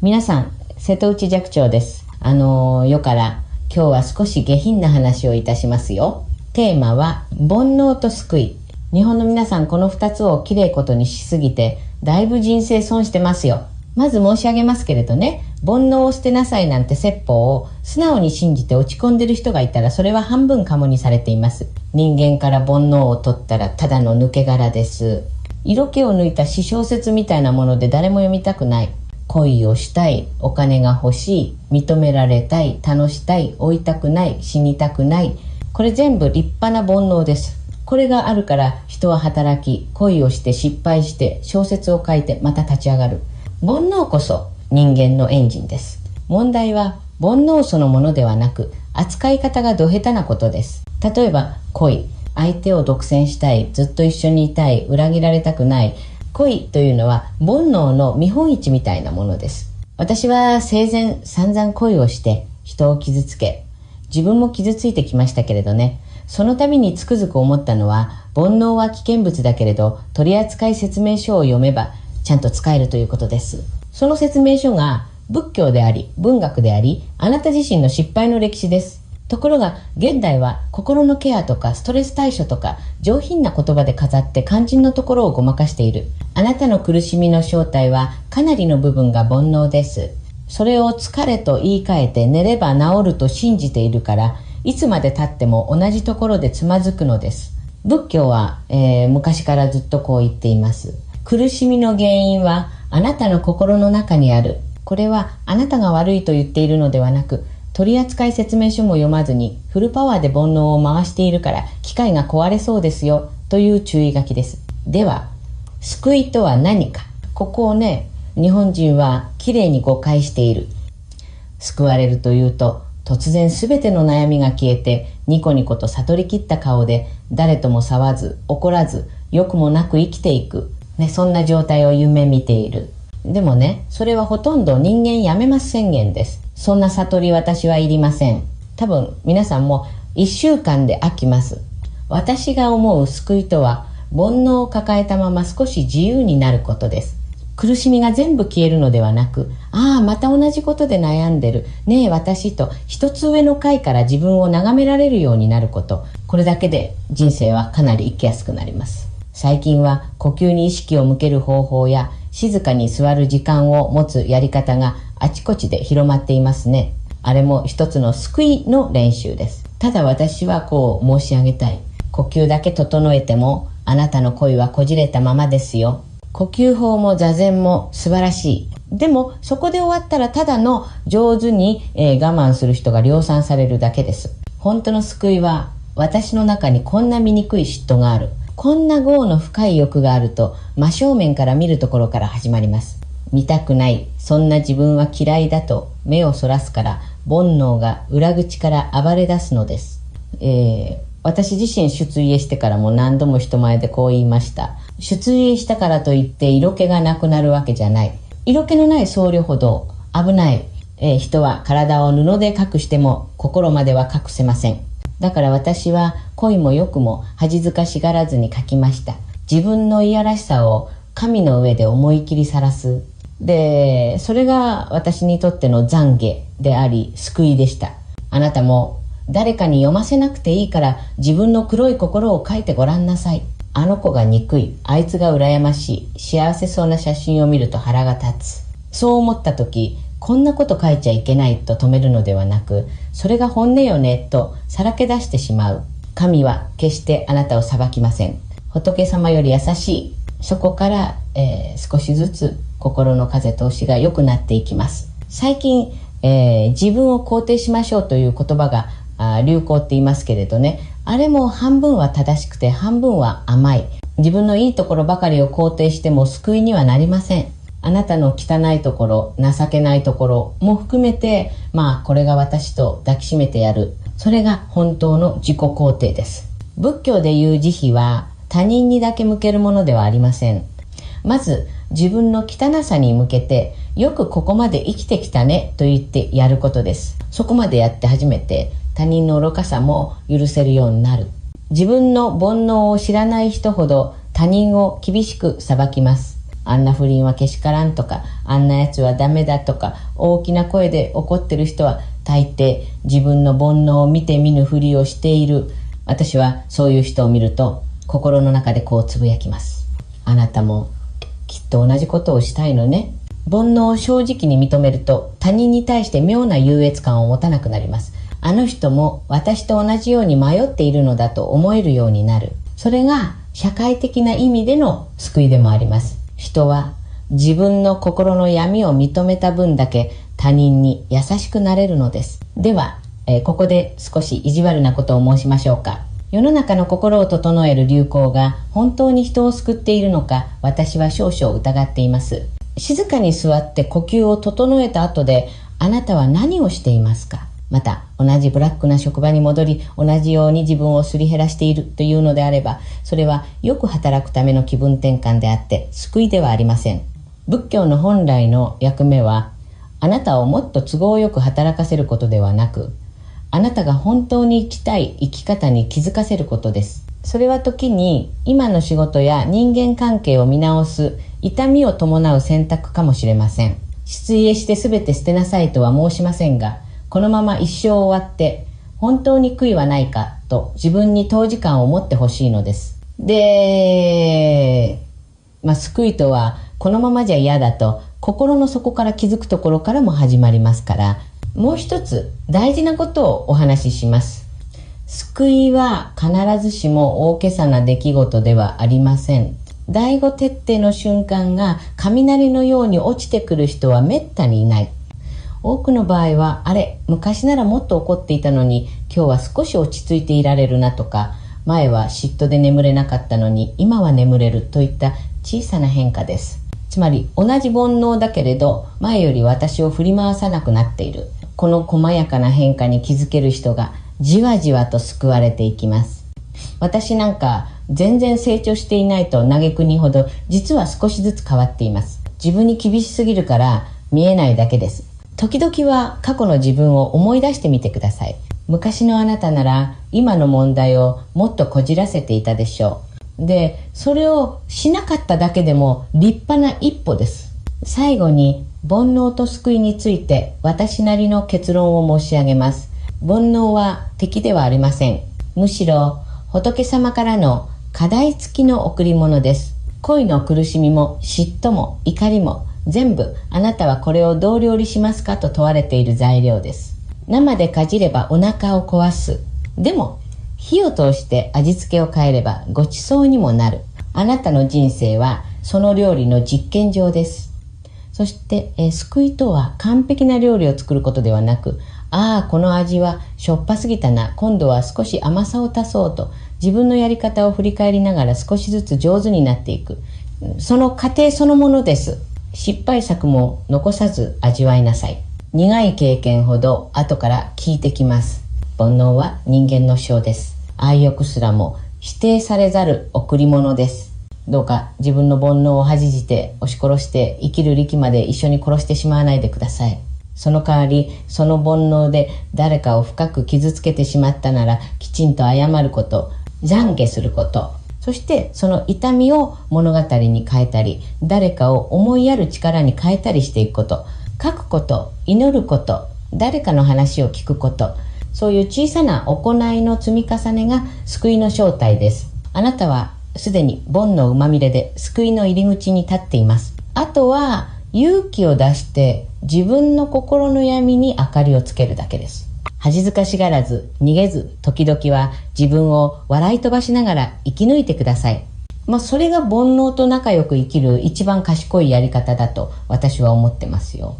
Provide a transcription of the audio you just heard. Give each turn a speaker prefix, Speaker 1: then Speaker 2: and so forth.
Speaker 1: 皆さん、瀬戸内寂聴です。よから今日は少し下品な話をいたしますよ。テーマは煩悩と救い。日本の皆さん、この2つをきれいことにしすぎてだいぶ人生損してますよ。まず申し上げますけれどね、煩悩を捨てなさいなんて説法を素直に信じて落ち込んでる人がいたら、それは半分カモにされています。人間から煩悩を取ったらただの抜け殻です。色気を抜いた私小説みたいなもので誰も読みたくない。恋をしたい、お金が欲しい、認められたい、楽したい、老いたくない、死にたくない。これ全部立派な煩悩です。これがあるから人は働き、恋をして失敗して小説を書いてまた立ち上がる。煩悩こそ人間のエンジンです。問題は煩悩そのものではなく、扱い方がど下手なことです。例えば恋、相手を独占したい、ずっと一緒にいたい、裏切られたくない。恋というのは煩悩の見本市みたいなものです。私は生前散々恋をして人を傷つけ、自分も傷ついてきましたけれどね、その度につくづく思ったのは、煩悩は危険物だけれど取扱説明書を読めばちゃんと使えるということです。その説明書が仏教であり文学であり、あなた自身の失敗の歴史です。ところが現代は心のケアとかストレス対処とか上品な言葉で飾って肝心のところをごまかしている。あなたの苦しみの正体はかなりの部分が煩悩です。それを疲れと言い換えて寝れば治ると信じているから、いつまで経っても同じところでつまずくのです。仏教は、昔からずっとこう言っています。苦しみの原因はあなたの心の中にある。これはあなたが悪いと言っているのではなく、取扱説明書も読まずにフルパワーで煩悩を回しているから機械が壊れそうですよという注意書きです。では救いとは何か、ここをね、日本人はきれいに誤解している。救われるというと突然すべての悩みが消えて、ニコニコと悟りきった顔で誰とも騒わず怒らず欲もなく生きていく、そんな状態を夢見ている。でもね、それはほとんど人間やめます宣言です。そんな悟り私はいりません。多分皆さんも1週間で飽きます。私が思う救いとは、煩悩を抱えたまま少し自由になることです。苦しみが全部消えるのではなく、ああまた同じことで悩んでるねえ私と一つ上の階から自分を眺められるようになること、これだけで人生はかなり生きやすくなります。最近は呼吸に意識を向ける方法や静かに座る時間を持つやり方があちこちで広まっていますね。あれも一つの救いの練習です。ただ私はこう申し上げたい。呼吸だけ整えてもあなたの恋はこじれたままですよ。呼吸法も座禅も素晴らしい。でもそこで終わったらただの上手に、我慢する人が量産されるだけです。本当の救いは、私の中にこんな醜い嫉妬がある、こんな業の深い欲があると真正面から見るところから始まります。見たくない、そんな自分は嫌いだと目をそらすから、煩悩が裏口から暴れ出すのです。私自身出家してからも何度も人前でこう言いました。出家したからといって色気がなくなるわけじゃない。色気のない僧侶ほど危ない。人は体を布で隠しても心までは隠せません。だから私は恋も欲も恥ずかしがらずに書きました。自分のいやらしさを神の上で思い切り晒す。で、それが私にとっての懺悔であり救いでした。あなたも誰かに読ませなくていいから自分の黒い心を書いてごらんなさい。あの子が憎い、あいつが羨ましい、幸せそうな写真を見ると腹が立つ。そう思った時、こんなこと書いちゃいけないと止めるのではなく、それが本音よねとさらけ出してしまう。神は決してあなたを裁きません。仏様より優しい。そこから、少しずつ心の風通しが良くなっていきます。最近、自分を肯定しましょうという言葉が流行って言いますけれどね、あれも半分は正しくて半分は甘い。自分のいいところばかりを肯定しても救いにはなりません。あなたの汚いところ、情けないところも含めて、これが私と抱きしめてやる。それが本当の自己肯定です。仏教でいう慈悲は他人にだけ向けるものではありません。まず自分の汚さに向けて、よくここまで生きてきたねと言ってやることです。そこまでやって初めて他人の愚かさも許せるようになる。自分の煩悩を知らない人ほど他人を厳しく裁きます。あんな不倫はけしからんとか、あんなやつはダメだとか大きな声で怒ってる人は大抵自分の煩悩を見て見ぬふりをしている。私はそういう人を見ると心の中でこうつぶやきます。あなたもきっと同じことをしたいのね。煩悩を正直に認めると他人に対して妙な優越感を持たなくなります。あの人も私と同じように迷っているのだと思えるようになる。それが社会的な意味での救いでもあります。人は自分の心の闇を認めた分だけ他人に優しくなれるのです。では、ここで少し意地悪なことを申しましょうか。世の中の心を整える流行が本当に人を救っているのか、私は少々疑っています。静かに座って呼吸を整えた後で、あなたは何をしていますか？また、同じブラックな職場に戻り、同じように自分をすり減らしているというのであれば、それはよく働くための気分転換であって、救いではありません。仏教の本来の役目は、あなたをもっと都合よく働かせることではなく、あなたが本当に生きたい生き方に気づかせることです。それは時に今の仕事や人間関係を見直す痛みを伴う選択かもしれません。失意して全て捨てなさいとは申しませんが、このまま一生終わって本当に悔いはないかと自分に当時間を持ってほしいのです。で、救いとはこのままじゃ嫌だと心の底から気づくところからも始まりますから、もう一つ大事なことをお話しします。救いは必ずしも大げさな出来事ではありません。第五徹底の瞬間が雷のように落ちてくる人はめったにいない。多くの場合は、あれ、昔ならもっと怒っていたのに今日は少し落ち着いていられるなとか、前は嫉妬で眠れなかったのに今は眠れるといった小さな変化です。つまり同じ煩悩だけれど前より私を振り回さなくなっている。この細やかな変化に気づける人がじわじわと救われていきます。私なんか全然成長していないと嘆くにほど、実は少しずつ変わっています。自分に厳しすぎるから見えないだけです。時々は過去の自分を思い出してみてください。昔のあなたなら今の問題をもっとこじらせていたでしょう。で、それをしなかっただけでも立派な一歩です。最後に煩悩と救いについて私なりの結論を申し上げます。煩悩は敵ではありません。むしろ仏様からの課題付きの贈り物です。恋の苦しみも嫉妬も怒りも全部、あなたはこれをどう料理しますかと問われている材料です。生でかじればお腹を壊す。でも火を通して味付けを変えればごちそうにもなる。あなたの人生はその料理の実験場です。そして、救いとは完璧な料理を作ることではなく、この味はしょっぱすぎたな、今度は少し甘さを足そうと自分のやり方を振り返りながら少しずつ上手になっていく。その過程そのものです。失敗作も残さず味わいなさい。苦い経験ほど後から効いてきます。煩悩は人間の性です。愛欲すらも否定されざる贈り物です。どうか自分の煩悩を恥じて押し殺して生きる力まで一緒に殺してしまわないでください。その代わりその煩悩で誰かを深く傷つけてしまったならきちんと謝ること、懺悔すること、そしてその痛みを物語に変えたり、誰かを思いやる力に変えたりしていくこと、書くこと、祈ること、誰かの話を聞くこと、そういう小さな行いの積み重ねが救いの正体です。あなたはすでに煩悩まみれで救いの入り口に立っています。あとは勇気を出して自分の心の闇に明かりをつけるだけです。恥ずかしがらず逃げず、時々は自分を笑い飛ばしながら生き抜いてください。それが煩悩と仲良く生きる一番賢いやり方だと私は思ってますよ。